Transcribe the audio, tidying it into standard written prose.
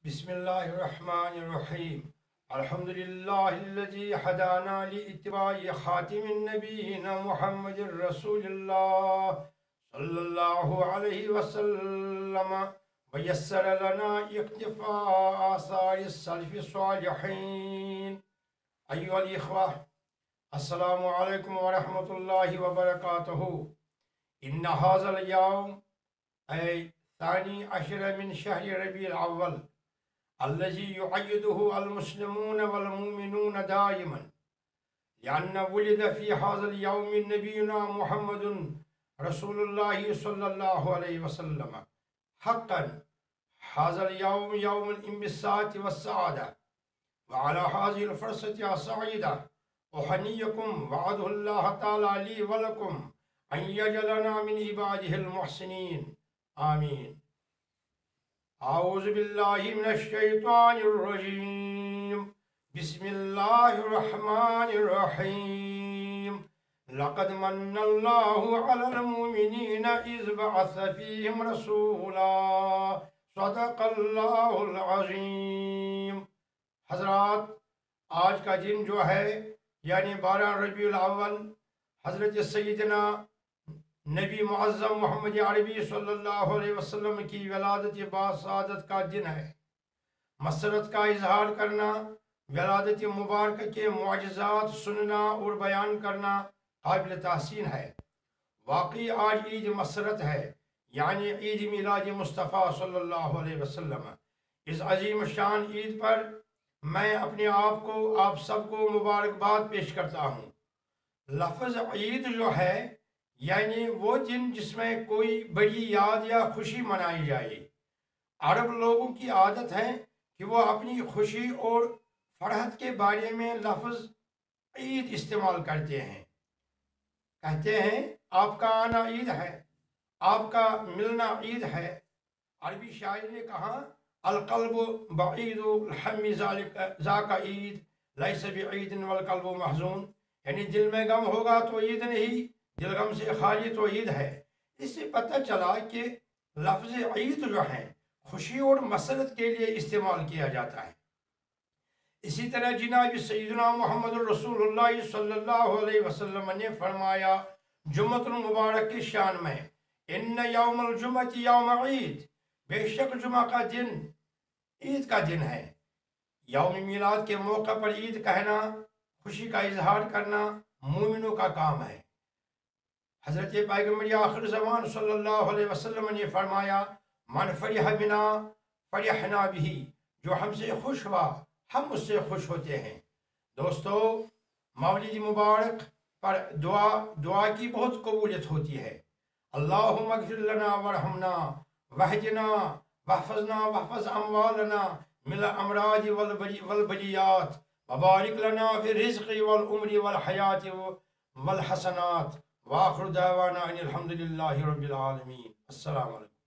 بسم الله الرحمن الرحيم. الحمد لله الذي هدانا لاتباع خاتم النبيين محمد رسول الله صلى الله عليه وسلم ويسر لنا اقتفاء آثار السلف الصالحين. أيها الإخوة، السلام عليكم ورحمة الله وبركاته. إن هذا اليوم أي 12 من شهر ربيع الأول الذي يعيده المسلمون والمؤمنون دائما، لأن ولد في هذا اليوم نبينا محمد رسول الله صلى الله عليه وسلم. حقا هذا اليوم يوم الانبساط والسعادة، وعلى هذه الفرصة السعيدة أهنيكم وأدعو الله تعالى لي ولكم أن يجعلنا من عباده المحسنين، آمين. أعوذ بالله من الشيطان الرجيم. بسم الله الرحمن الرحيم. لقد من الله على المؤمنين إذ بعث فيهم رسولا صدق اللہ العظیم. حضرات، آج کا دن جو ہے یعنی 12 ربیع الاول حضرت سیدنا نبی معظم محمد عربی صلی اللہ علیہ وسلم کی ولادت باسعادت کا دن ہے. مسرت کا اظہار کرنا، ولادت مبارکہ کے معجزات سننا اور بیان کرنا قابل تحسین ہے. واقعی آج عید مسرت ہے، یعنی عید میلاد مصطفیٰ صلی اللہ علیہ وسلم. اس عظیم شان عید پر میں اپنے آپ سب کو مبارکباد پیش کرتا ہوں. لفظ عید جو ہے یعنی وہ دن جس میں کوئی بڑی یاد یا خوشی منائی جائے. عرب لوگوں کی عادت ہے کہ وہ اپنی خوشی اور فرحت کے بارے میں لفظ عید استعمال کرتے ہیں. کہتے ہیں آپ کا آنا عید ہے، آپ کا ملنا عید ہے. عربی شاعر نے کہا القلب بعید الحم ذاک عید لیس بعید والقلب محزون، یعنی دل میں غم ہوگا تو عید نہیں، دل غم سے خالی تو عید ہے. اس سے پتہ چلا کہ لفظ عید جو ہے خوشی اور مسرت کے لیے استعمال کیا جاتا ہے. اسی طرح جناب سیدنا محمد رسول اللہ صلی اللہ علیہ وسلم نے فرمایا جمعۃ المبارک کی شان میں، ان یوم الجمعۃ یوم عید، بے شک جمعہ کا دن عید کا دن ہے. یوم میلاد کے موقع پر عید کہنا، خوشی کا اظہار کرنا مومنوں کا کام ہے. حضرت پیغمبر آخر زمان صلی اللہ علیہ وسلم نے فرمایا من فرح بنا فرحنا بھی، جو ہم سے خوش ہوا ہم اس سے خوش ہوتے ہیں. دوستو، مولد مبارک پر دعا کی بہت قبولیت ہوتی ہے. اللہم اغفر لنا ورحمنا وحجنا واحفظنا واحفظ اموالنا من الامراض والبلیات وبارک لنا فی الرزق والعمر والحیات والحسنات. وآخر دعوانا ان الحمد للہ رب العالمین. السلام علیکم.